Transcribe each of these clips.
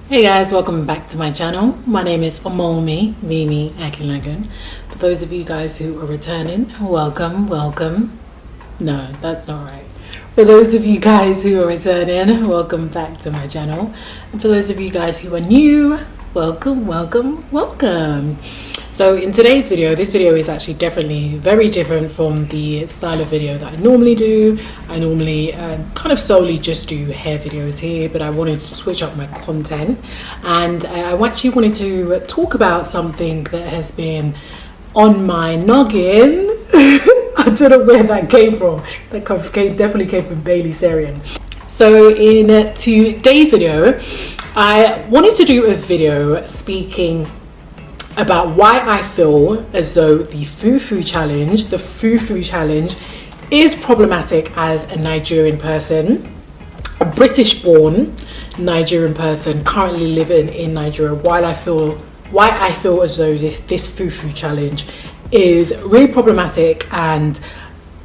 Hey guys, welcome back to my channel. My name is Omomi Mimi Akinlagan. For those of you guys who are returning, welcome. No, that's not right. For those of you guys who are returning, welcome back to my channel. And for those of you guys who are new, welcome. So in today's video, this video is actually definitely very different from the style of video that I normally do. I normally kind of solely just do hair videos here, but I wanted to switch up my content. And I actually wanted to talk about something that has been on my noggin. I don't know where that came from. That definitely came from Bailey Sarian. So in today's video, I wanted to do a video speaking about why I feel as though the Fufu challenge is problematic as a Nigerian person, a British-born Nigerian person currently living in Nigeria. Why I feel as though this Fufu challenge is really problematic, and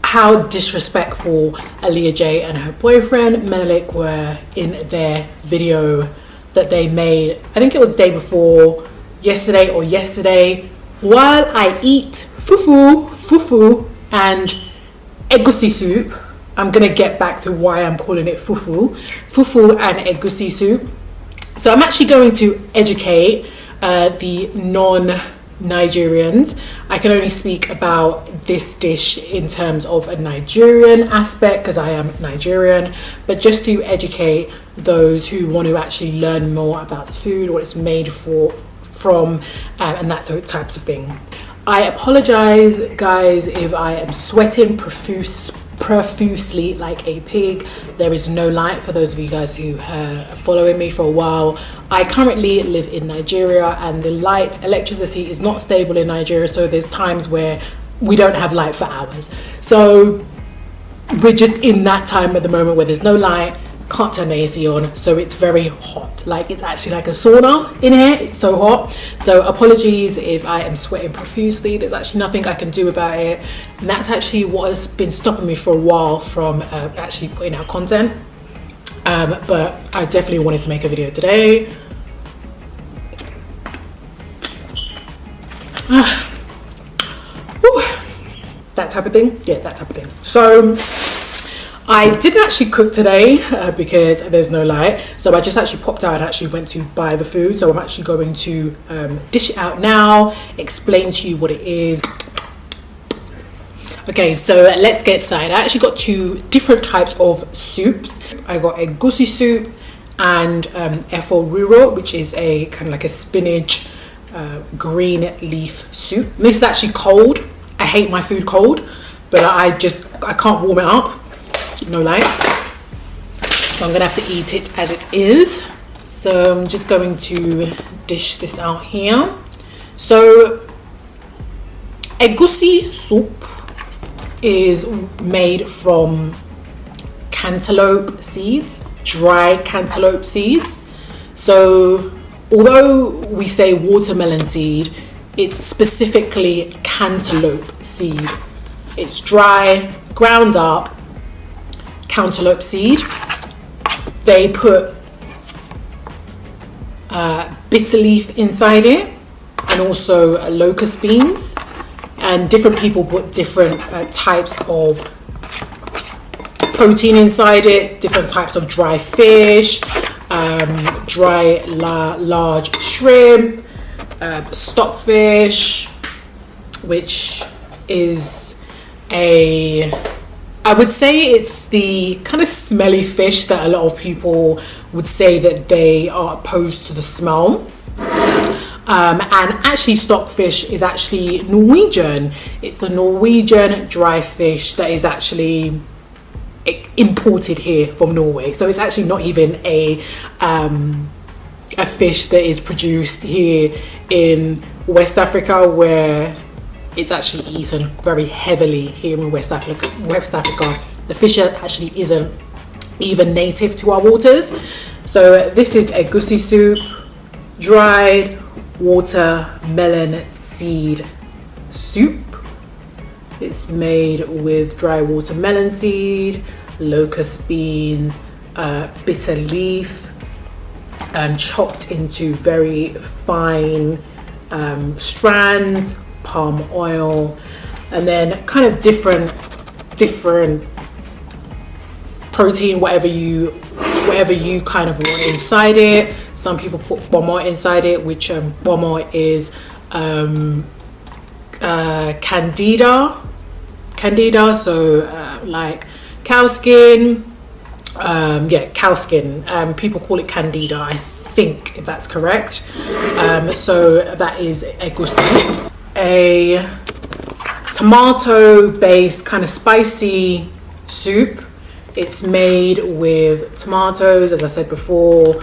how disrespectful AaliyahJay and her boyfriend Menelik were in their video that they made. I think it was the day before yesterday, while I eat fufu and egusi soup. I'm gonna get back to why I'm calling it fufu and egusi soup. So I'm actually going to educate the non-Nigerians. I can only speak about this dish in terms of a Nigerian aspect because I am Nigerian, but just to educate those who want to actually learn more about the food, what it's made from, and that types of thing. I apologize guys if I am sweating profusely like a pig. There is no light for those of you guys who are following me for a while. I currently live in Nigeria, and the electricity is not stable in Nigeria, so there's times where we don't have light for hours. So we're just in that time at the moment where there's no light, can't turn the AC on, so it's very hot. Like, it's actually like a sauna in here. It's so hot. So apologies if I am sweating profusely. There's actually nothing I can do about it, and that's actually what has been stopping me for a while from actually putting out content. But I definitely wanted to make a video today. That type of thing. Yeah, that type of thing. So I didn't actually cook today because there's no light, so I just actually popped out and actually went to buy the food. So I'm actually going to dish it out now, explain to you what it is. Okay, so let's get started. I actually got two different types of soups. I got egusi soup and efo riro, which is a kind of like a spinach green leaf soup. This is actually cold. I hate my food cold, but I can't warm it up. No light, so I'm gonna have to eat it as it is. So I'm just going to dish this out here. So egusi soup is made from cantaloupe seeds, dry cantaloupe seeds. So although we say watermelon seed, it's specifically cantaloupe seed. It's dry, ground up cantaloupe seed. They put bitter leaf inside it, and also locust beans, and different people put different types of protein inside it, different types of dry fish, dry large shrimp, stockfish, which is I would say it's the kind of smelly fish that a lot of people would say that they are opposed to the smell. And actually stockfish is actually Norwegian. It's a Norwegian dry fish that is actually imported here from Norway. So it's actually not even a fish that is produced here in West Africa, where it's actually eaten very heavily here in West Africa. The fish actually isn't even native to our waters. So this is egusi soup, dried watermelon seed soup. It's made with dry watermelon seed, locust beans, bitter leaf, chopped into very fine strands, palm oil, and then kind of different protein, whatever you kind of want inside it. Some people put bomo inside it, which bomo is candida, so like cow skin, cow skin. People call it candida, I think, if that's correct. So that is egusi, a tomato based kind of spicy soup. It's made with tomatoes, as I said before,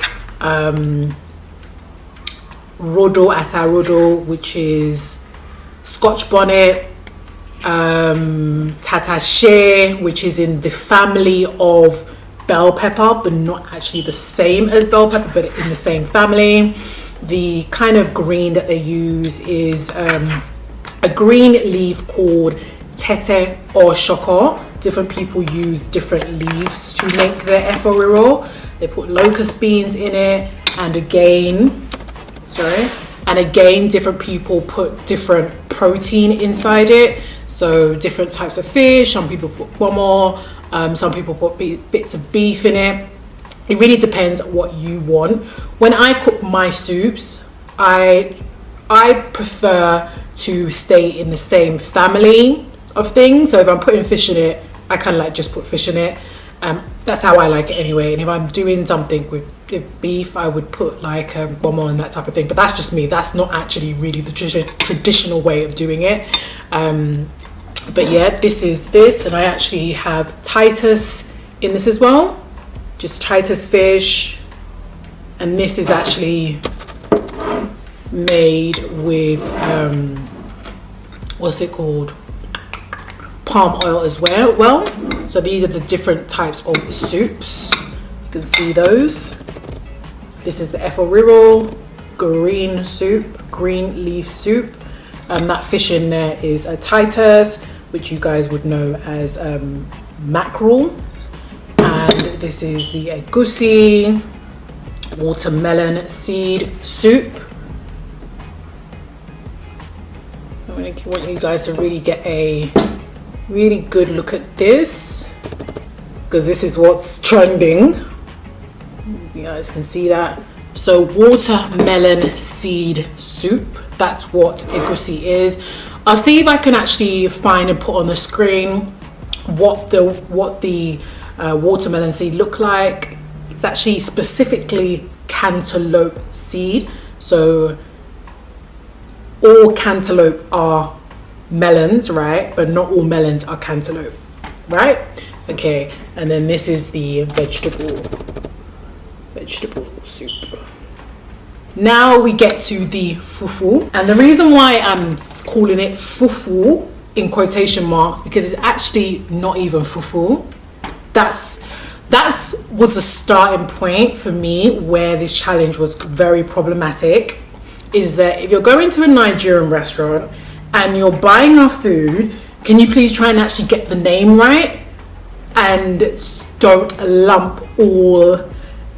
rodo ata rodo, which is Scotch bonnet, tatache, which is in the family of bell pepper, but not actually the same as bell pepper, but in the same family. The kind of green that they use is a green leaf called tete or shoko. Different people use different leaves to make their efforiro. They put locust beans in it, and again different people put different protein inside it. So different types of fish. Some people put bomo, some people put bits of beef in it. It really depends what you want. When I cook my soups, I prefer to stay in the same family of things. So if I'm putting fish in it, I kind of like just put fish in it. That's how I like it anyway. And if I'm doing something with beef, I would put like bomo and that type of thing. But that's just me. That's not actually really the traditional way of doing it. But yeah, this is this, and I actually have Titus in this as well. Just Titus fish, and this is actually made with what's it called? Palm oil as well. So these are the different types of soups. You can see those. This is the efforiro green soup, green leaf soup. That fish in there is a Titus, which you guys would know as mackerel. And this is the Egusi watermelon seed soup. I want you guys to really get a really good look at this, because this is what's trending. You guys can see that. So watermelon seed soup, that's what egusi is. I'll see if I can actually find and put on the screen what the watermelon seed look like. It's actually specifically cantaloupe seed. So all cantaloupe are melons, right? But not all melons are cantaloupe, right? Okay, and then this is the vegetable soup. Now we get to the fufu, and the reason why I'm calling it fufu in quotation marks, because it's actually not even fufu. That was the starting point for me where this challenge was very problematic. Is that if you're going to a Nigerian restaurant and you're buying our food, can you please try and actually get the name right and don't lump all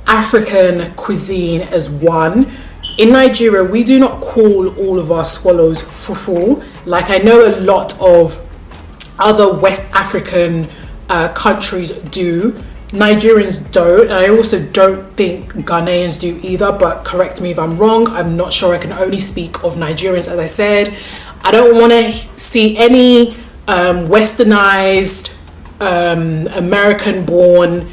African cuisine as one? In Nigeria, we do not call all of our swallows fufu. Like I know a lot of other West African countries do. Nigerians don't, and I also don't think Ghanaians do either, but correct me if I'm wrong. I'm not sure. I can only speak of Nigerians. As I said, I don't want to see any westernized American born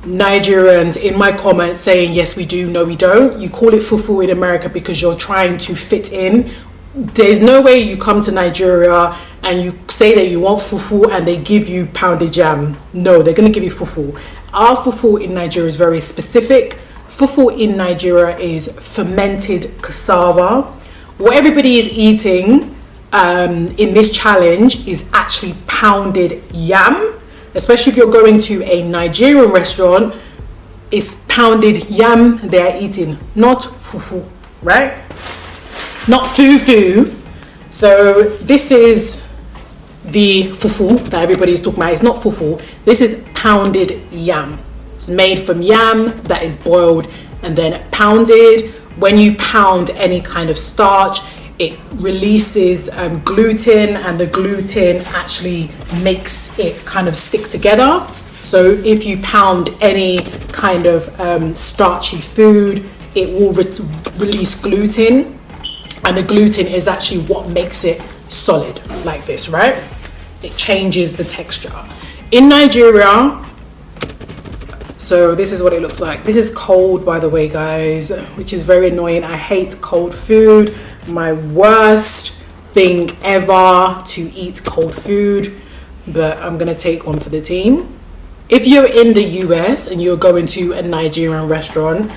Nigerians in my comments saying yes we do, no we don't. You call it fufu in America because you're trying to fit in. There's no way you come to Nigeria and you say that you want fufu and they give you pounded yam. No, they're going to give you fufu. Our fufu in Nigeria is very specific. Fufu in Nigeria is fermented cassava. What everybody is eating in this challenge is actually pounded yam. Especially if you're going to a Nigerian restaurant, it's pounded yam they're eating, not fufu, right? Not fufu. So this is the fufu that everybody's talking about. It's not fufu. This is pounded yam. It's made from yam that is boiled and then pounded. When you pound any kind of starch, it releases gluten, and the gluten actually makes it kind of stick together. So if you pound any kind of starchy food, it will release gluten, and the gluten is actually what makes it solid like this, right? It changes the texture. In Nigeria, so this is what it looks like. This is cold, by the way, guys, which is very annoying. I hate cold food. My worst thing ever to eat cold food, but I'm gonna take one for the team. If you're in the US and you're going to a Nigerian restaurant,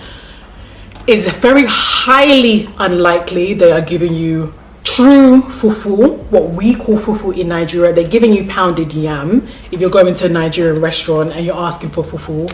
it's very highly unlikely they are giving you true fufu, what we call fufu in Nigeria. They're giving you pounded yam if you're going to a Nigerian restaurant and you're asking for fufu.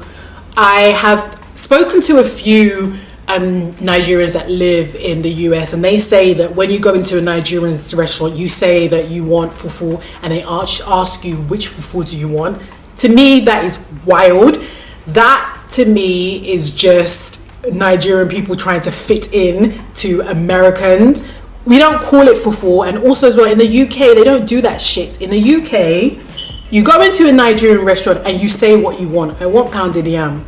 I have spoken to a few Nigerians that live in the US, and they say that when you go into a Nigerian restaurant, you say that you want fufu, and they ask you which fufu do you want. To me, that is wild. That to me is just Nigerian people trying to fit in to Americans. We don't call it fufu. And also as well, in the UK, they don't do that shit. In the UK, you go into a Nigerian restaurant and you say what you want. I want pounded yam,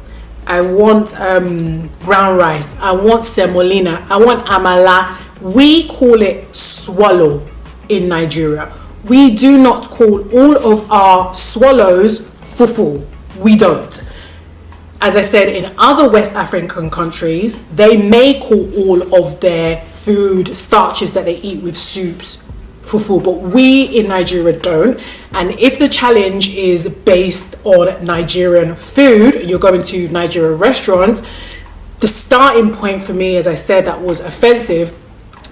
I want brown rice, I want semolina, I want amala. We call it swallow in Nigeria. We do not call all of our swallows fufu. We don't. As I said, in other West African countries, they may call all of their food starches that they eat with soups fufu, but we in Nigeria don't. And if the challenge is based on Nigerian food, and you're going to Nigerian restaurants, the starting point for me, as I said, that was offensive,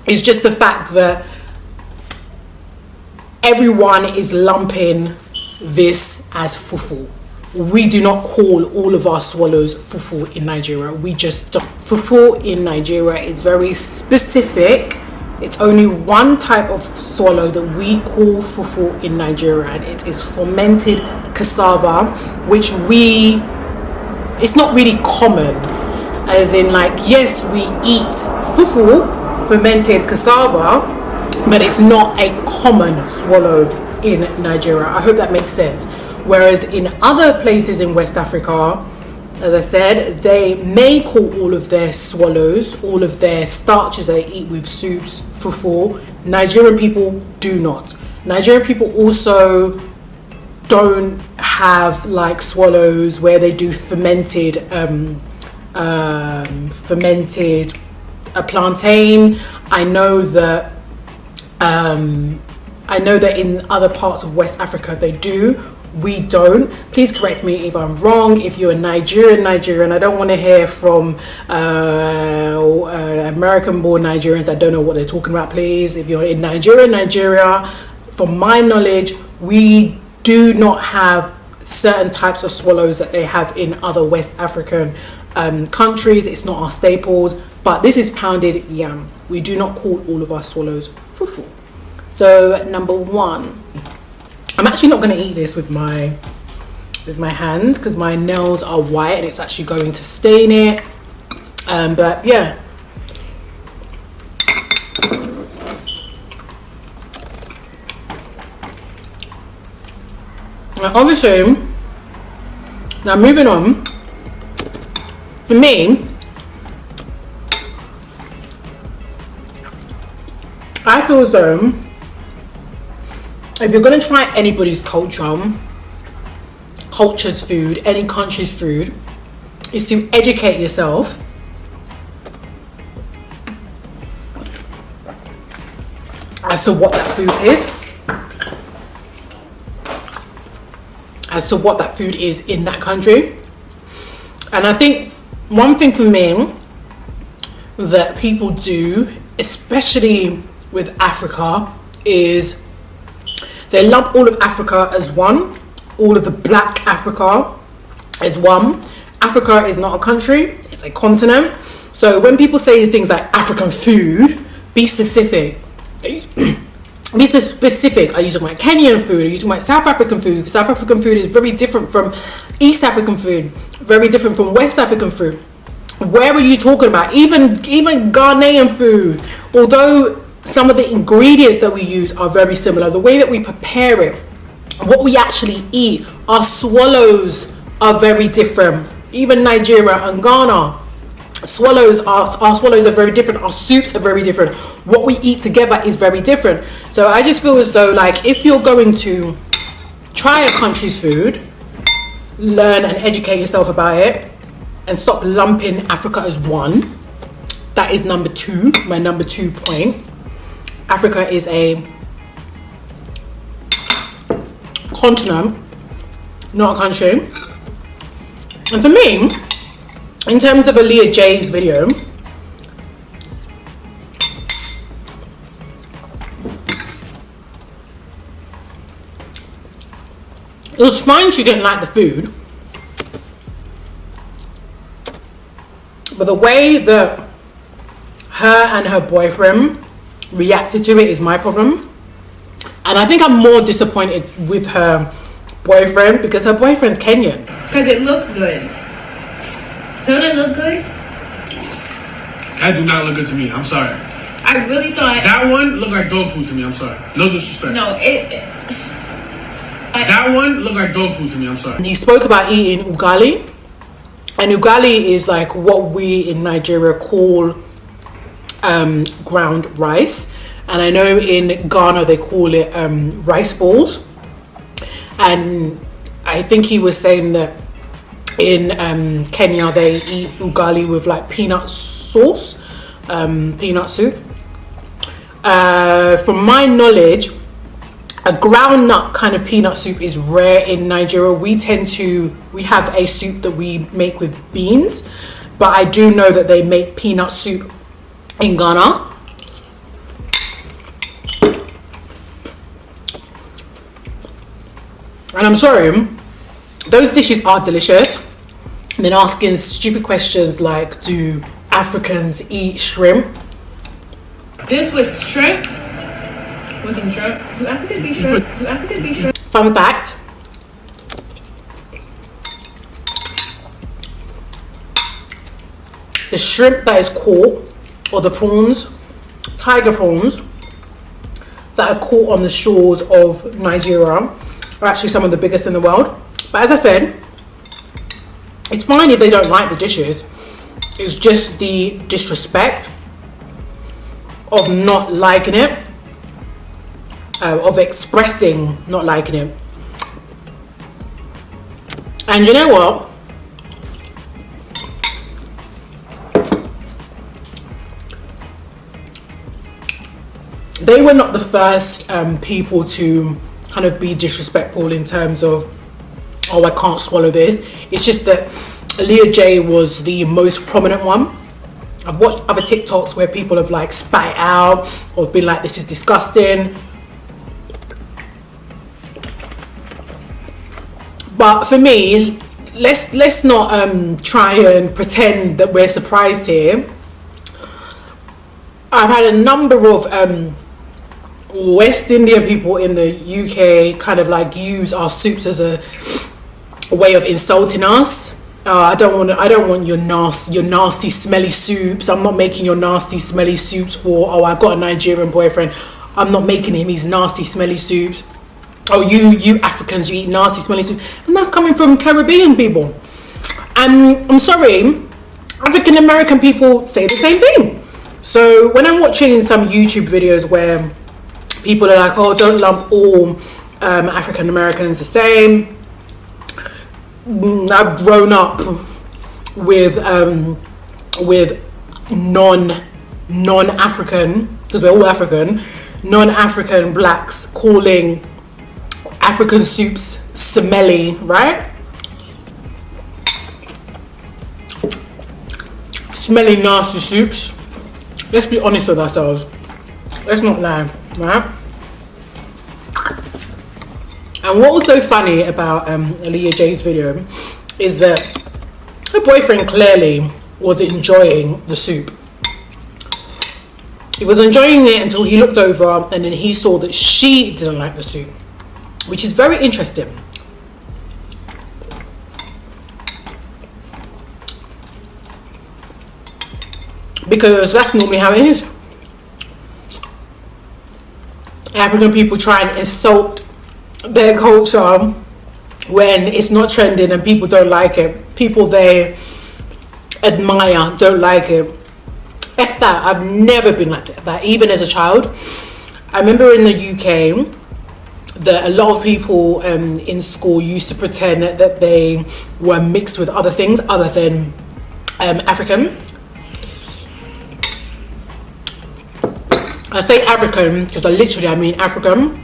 is just the fact that everyone is lumping this as fufu. We do not call all of our swallows fufu in Nigeria. We just don't. Fufu in Nigeria is very specific. It's only one type of swallow that we call fufu in Nigeria, and it is fermented cassava, which it's not really common. As in, like, yes, we eat fufu, fermented cassava, but it's not a common swallow in Nigeria. I hope that makes sense. Whereas in other places in West Africa, as I said, they may call all of their swallows, all of their starches that they eat with soups, fufu. Nigerian people do not. Nigerian people also don't have like swallows where they do fermented plantain. I know that in other parts of West Africa they do. We don't. Please correct me if I'm wrong. If you're a Nigerian, I don't want to hear from American-born Nigerians that don't know what they're talking about, please. If you're in Nigeria, from my knowledge, we do not have certain types of swallows that they have in other West African countries. It's not our staples, but this is pounded yam. We do not call all of our swallows fufu. So number one, I'm actually not going to eat this with my hands because my nails are white and it's actually going to stain it. But yeah. Now, obviously, now moving on. For me, I feel as though if you're going to try anybody's culture's food, any country's food, is to educate yourself as to what that food is, in that country. And I think one thing for me that people do, especially with Africa, is they lump all of Africa as one, all of the black Africa as one. Africa is not a country, it's a continent. So when people say things like African food, be specific. Be specific. Are you talking about Kenyan food? Are you talking about South African food? South African food is very different from East African food, very different from West African food. where are you talking about? Even Ghanaian food, although some of the ingredients that we use are very similar, the way that we prepare it, what we actually eat, our swallows are very different. Even Nigeria and Ghana, our swallows are very different. Our soups are very different. What we eat together is very different. So I just feel as though, like, if you're going to try a country's food, learn and educate yourself about it, and stop lumping Africa as one. That is number two, my number 2 point. Africa is a continent, not a country. And for me, in terms of AaliyahJay's video, it was fine she didn't like the food, but the way that her and her boyfriend reacted to it is my problem. And I think I'm more disappointed with her boyfriend because her boyfriend's Kenyan. Because it looks good. Don't it look good? That do not look good to me. I'm sorry. I really thought that one looked like dog food to me. I'm sorry. No disrespect. No, that one looked like dog food to me. I'm sorry. He spoke about eating ugali, and ugali is like what we in Nigeria call ground rice, and I know in Ghana they call it rice balls. And I think he was saying that in Kenya they eat ugali with like peanut sauce, peanut soup. From my knowledge, a groundnut kind of peanut soup is rare in Nigeria. We have a soup that we make with beans, but I do know that they make peanut soup in Ghana. And I'm sorry, those dishes are delicious. And then asking stupid questions like, do Africans eat shrimp? This was shrimp. Wasn't shrimp. Do Africans eat shrimp? Do Africans eat shrimp? Fun fact. The shrimp that is caught, or the prawns, tiger prawns, that are caught on the shores of Nigeria are actually some of the biggest in the world. But as I said, it's fine if they don't like the dishes. It's just the disrespect of not liking it, of expressing not liking it. And you know what? They were not the first people to kind of be disrespectful in terms of, oh, I can't swallow this. It's just that AaliyahJay was the most prominent one. I've watched other TikToks where people have like spat it out or been like, this is disgusting. But for me, let's not try and pretend that we're surprised here. I've had a number of West Indian people in the UK kind of like use our soups as a way of insulting us. I don't want your nasty smelly soups. I'm not making your nasty smelly soups for, oh, I've got a Nigerian boyfriend, I'm not making him his nasty smelly soups. Oh, you Africans, you eat nasty smelly soup. And that's coming from Caribbean people. And I'm sorry, African American people say the same thing. So when I'm watching some YouTube videos where people are like, oh, don't lump all African Americans the same. I've grown up with non-African, because we're all African, non-African blacks calling African soups smelly, right? Smelly, nasty soups. Let's be honest with ourselves. Let's not lie, right? And what was so funny about AaliyahJay's video is that her boyfriend clearly was enjoying the soup. He was enjoying it until he looked over and then he saw that she didn't like the soup, which is very interesting. because that's normally how it is. African people try and insult their culture when it's not trending and people don't like it. People they admire don't like it. F that. I've never been like that, even as a child. I remember in the UK that a lot of people in school used to pretend that they were mixed with other things other than African. I say African because I mean African.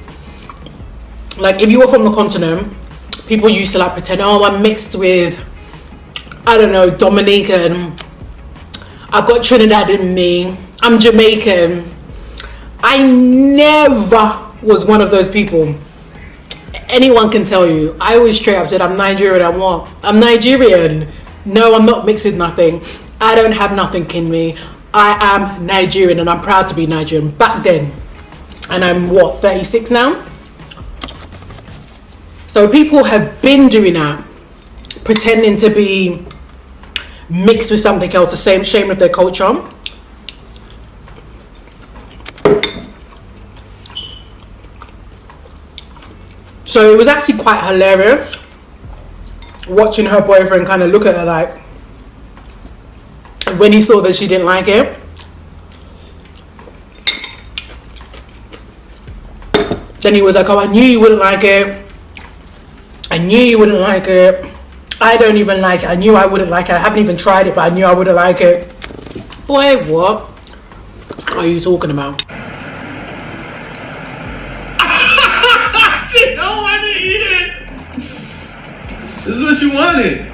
Like if you were from the continent, people used to like pretend, oh, I'm mixed with, I don't know, Dominican. I've got Trinidad in me. I'm Jamaican. I never was one of those people. Anyone can tell you. I always straight up said I'm Nigerian. I'm what? I'm Nigerian. No, I'm not mixing nothing. I don't have nothing in me. I am Nigerian and I'm proud to be Nigerian. Back then. And I'm what, 36 now? So people have been doing that. Pretending to be mixed with something else. The same shame of their culture. So it was actually quite hilarious watching her boyfriend kind of look at her like, when he saw that she didn't like it. Then he was like, oh, I knew you wouldn't like it. I knew you wouldn't like it. I don't even like it. I knew I wouldn't like it. I haven't even tried it, but I knew I wouldn't like it. Boy, what are you talking about? She don't want to eat it. This is what you wanted.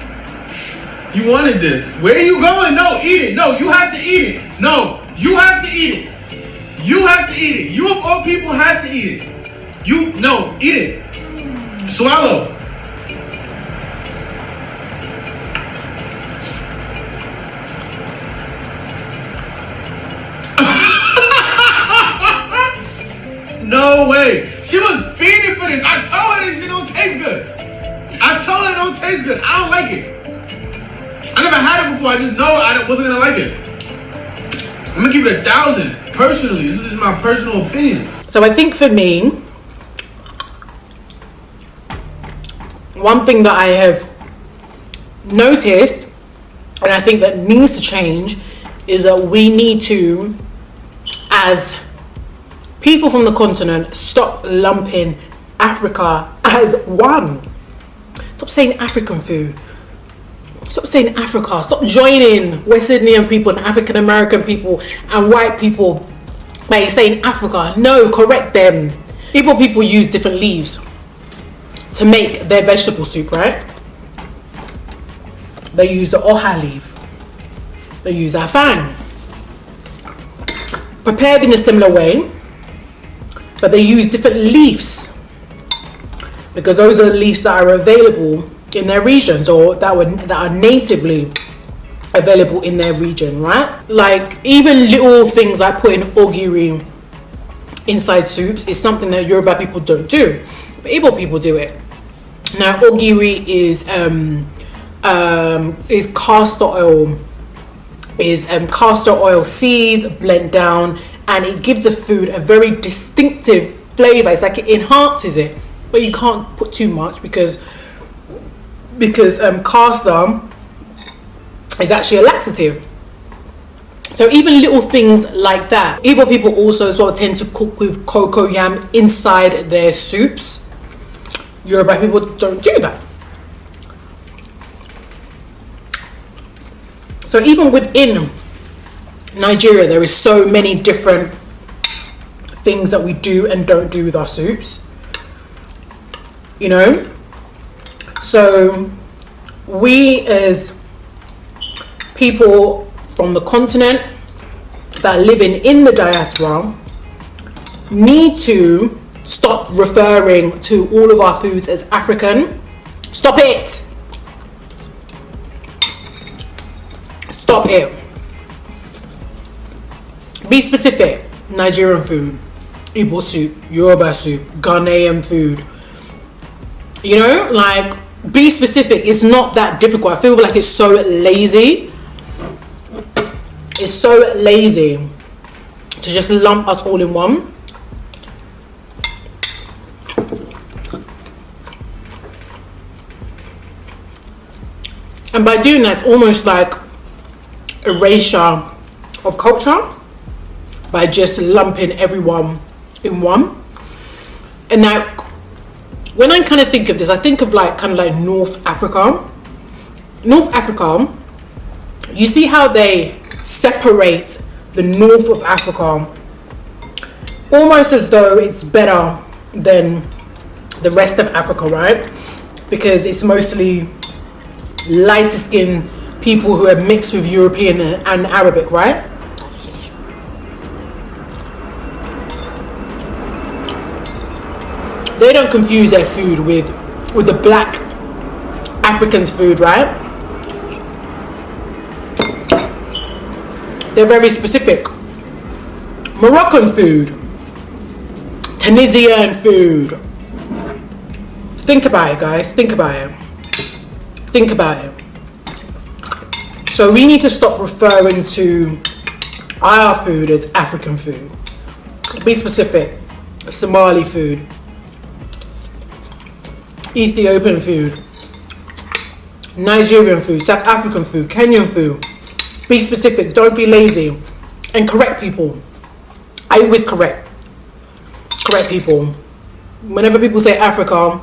You wanted this. Where are you going? No, eat it. No, you have to eat it. No, you have to eat it. You have to eat it. You of all people have to eat it. No, eat it. Swallow. No way. She was feeding for this. I told her this shit don't taste good. I told her it don't taste good. I don't like it. I never had it before. I just know I wasn't gonna like it. I'm gonna keep it 1,000. Personally, this is my personal opinion. So I think for me, one thing that I have noticed, and I think that needs to change, is that we need to, as people from the continent, stop lumping Africa as one. Stop saying African food. Stop saying Africa. Stop joining West Indian people and African American people and white people by saying Africa. No, correct them. Igbo people use different leaves to make their vegetable soup, right? They use the oha leaf. They use afang. Prepared in a similar way, but they use different leaves because those are the leaves that are available in their regions, or that are natively available in their region, right? Like even little things like putting ogiri inside soups is something that Yoruba people don't do, but Igbo people do it. Now ogiri is castor oil seeds blend down, and it gives the food a very distinctive flavor. It's like it enhances it, but you can't put too much because castor is actually a laxative. So even little things like that. Igbo people also as well tend to cook with cocoa yam inside their soups. Yoruba people don't do that. So even within Nigeria, there is so many different things that we do and don't do with our soups. You know? So we as people from the continent that are living in the diaspora need to stop referring to all of our foods as African. Stop it. Stop it. Be specific. Nigerian food, Igbo soup, Yoruba soup, Ghanaian food. You know, like, be specific. It's not that difficult. I feel like it's so lazy is so lazy to just lump us all in one. And by doing that, it's almost like erasure of culture by just lumping everyone in one. And now, when I kind of think of this, I think of like kind of like North Africa. North Africa, you see how they separate the north of Africa almost as though it's better than the rest of Africa, right? Because it's mostly lighter skinned people who are mixed with European and Arabic, right? They don't confuse their food with the black Africans' food, right? They're very specific. Moroccan food, Tunisian food. Think about it, guys. Think about it. Think about it. So we need to stop referring to our food as African food. Be specific. Somali food, Ethiopian food, Nigerian food, South African food, Kenyan food. Be specific. Don't be lazy. And correct people. I always correct people. Whenever people say Africa,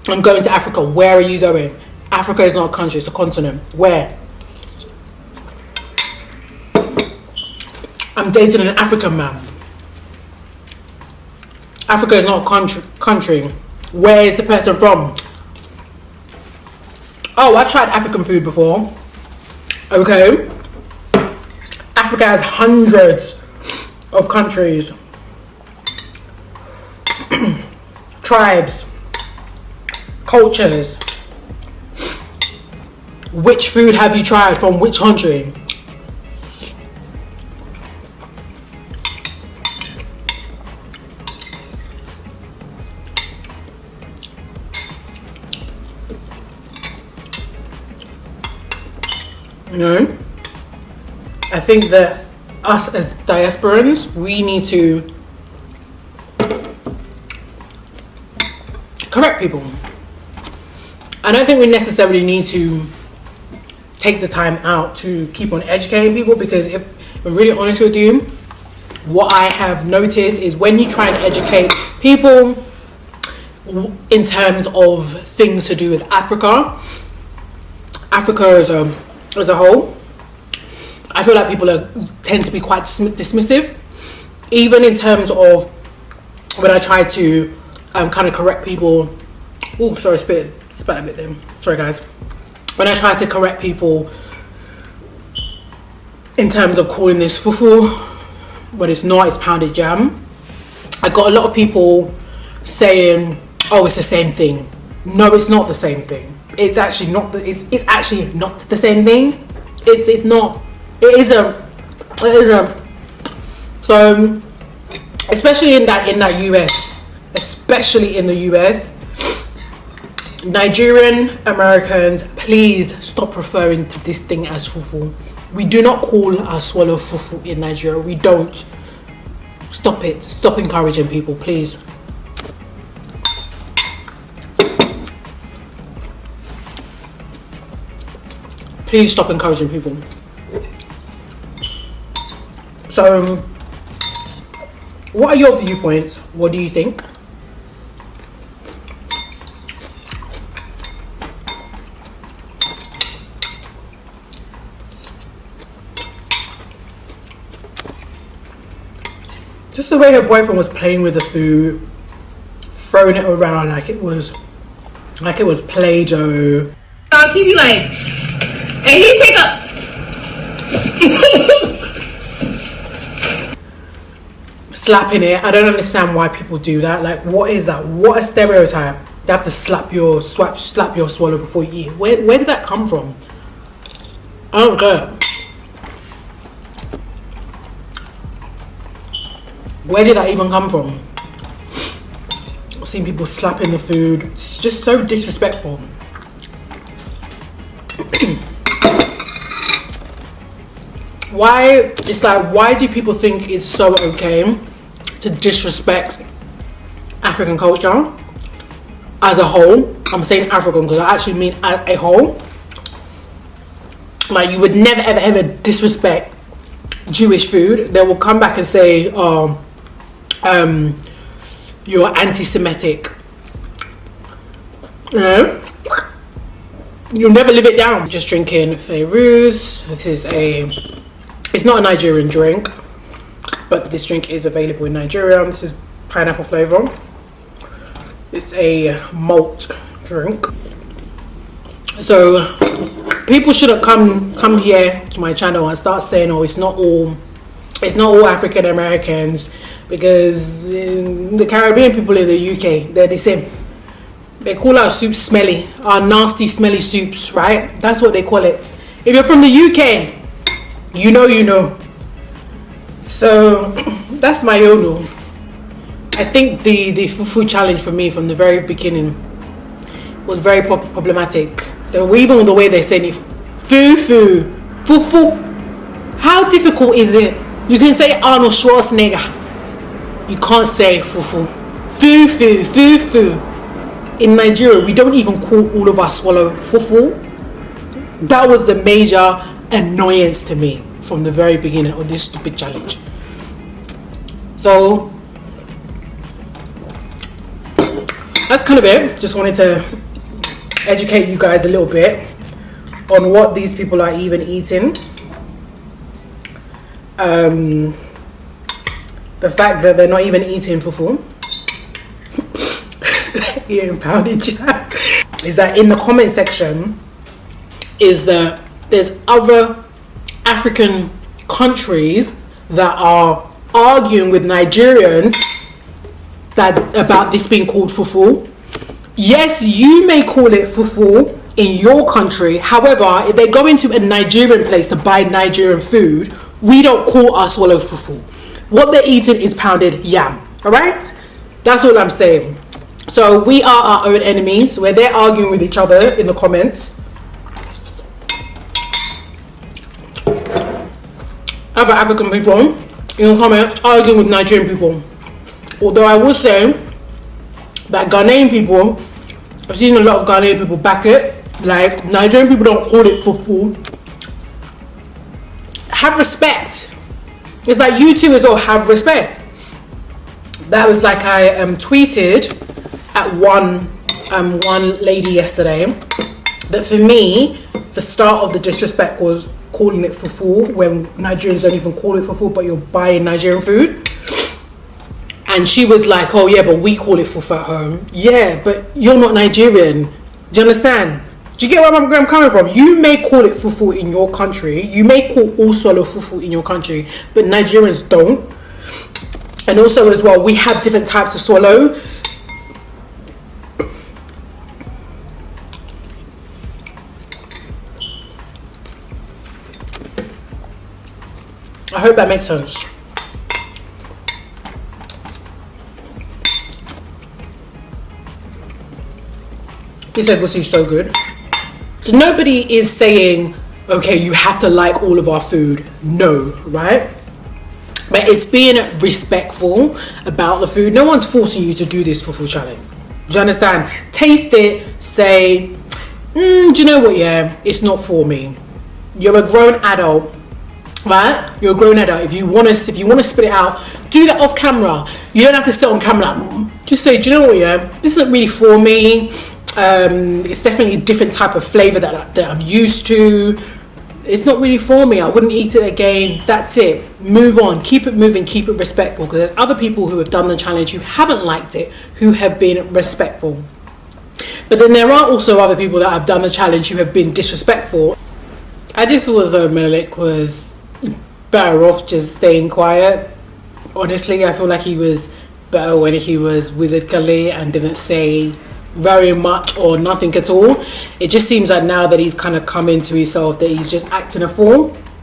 I'm going to Africa. Where are you going? Africa is not a country, it's a continent. Where? I'm dating an African man. Africa is not a country. Where is the person from? Oh, I've tried African food before. Okay. Africa has hundreds of countries, tribes, cultures. Which food have you tried from which country? You know, I think that us as diasporans, we need to correct people. I don't think we necessarily need to take the time out to keep on educating people, because if I'm really honest with you, what I have noticed is when you try and educate people in terms of things to do with Africa as a whole, I feel like people tend to be quite dismissive, even in terms of when I try to kind of correct people. Oh, sorry, spat a bit there. Sorry, guys. When I try to correct people in terms of calling this fufu, but it's not, it's pounded jam, I got a lot of people saying, "Oh, it's the same thing." No, it's not the same thing. It's actually not. It's actually not the same thing. It's not. It isn't. So, especially in that US, especially in the US, Nigerian Americans, please stop referring to this thing as fufu. We do not call our swallow fufu in Nigeria. We don't. Stop it. Stop encouraging people, please. Please stop encouraging people. So, what are your viewpoints? What do you think? Just the way her boyfriend was playing with the food, throwing it around like it was Play-Doh. I'll keep you like, and he take up. Slapping it. I don't understand why people do that. Like, what is that? What a stereotype. You have to slap your swallow before you eat. Where did that come from? I don't care. Where did that even come from? I've seen people slapping the food. It's just so disrespectful. it's like, why do people think it's so okay to disrespect African culture as a whole? I'm saying African because I actually mean as a whole. Like, you would never ever ever disrespect Jewish food. They will come back and say, oh, you're anti-Semitic. You know? You'll never live it down. Just drinking Feiruz. It's not a Nigerian drink, but this drink is available in Nigeria. This is pineapple flavor. It's a malt drink. So people shouldn't come here to my channel and start saying, oh, it's not all African Americans, because the Caribbean people in the UK, they're the same. They call our soups smelly, our nasty smelly soups, right? That's what they call it. If you're from the UK, you know. So that's my own. I think the Fufu challenge for me from the very beginning was very problematic. Even the way they said it, Fufu. How difficult is it? You can say Arnold Schwarzenegger. You can't say Fufu. Fufu. In Nigeria, we don't even call all of our swallow Fufu. That was the major annoyance to me from the very beginning of this stupid challenge. So that's kind of it. Just wanted to educate you guys a little bit on what these people are even eating. The fact that they're not even eating Fufu. Eating pounded jam. Is that in the comment section is that there's other African countries that are arguing with Nigerians about this being called Fufu. Yes, you may call it Fufu in your country. However, if they go into a Nigerian place to buy Nigerian food, we don't call our swallow Fufu. What they're eating is pounded yam. Alright? That's all I'm saying. So we are our own enemies, where they're arguing with each other in the comments. Other African people in the comments arguing with Nigerian people. Although I will say that Ghanaian people, I've seen a lot of Ghanaian people back it. Like, Nigerian people don't call it Fufu. Have respect. It's like you two as well have respect. That was like I tweeted at one lady yesterday that for me the start of the disrespect was calling it Fufu when Nigerians don't even call it Fufu, but you're buying Nigerian food. And she was like, oh yeah, but we call it Fufu at home. Yeah, but you're not Nigerian. Do you understand? Do you get where I'm coming from? You may call it Fufu in your country. You may call all swallow Fufu in your country, but Nigerians don't. And also as well, we have different types of swallow. I hope that makes sense. This Egusi is so good. So nobody is saying, okay, you have to like all of our food. No, right? But it's being respectful about the food. No one's forcing you to do this Fufu challenge. Do you understand? Taste it, say, do you know what, yeah, it's not for me. You're a grown adult, right? You're a grown adult. If you want to spit it out, do that off camera. You don't have to sit on camera. Just say, do you know what, yeah, this isn't really for me. It's definitely a different type of flavor that I'm used to. It's not really for me. I wouldn't eat it again. That's it. Move on. Keep it moving. Keep it respectful. Because there's other people who have done the challenge who haven't liked it, who have been respectful. But then there are also other people that have done the challenge who have been disrespectful. I just feel as though Melik was better off just staying quiet. Honestly, I feel like he was better when he was Wizard Kali and didn't say very much or nothing at all. It just seems like now that he's kind of come into himself that he's just acting a fool.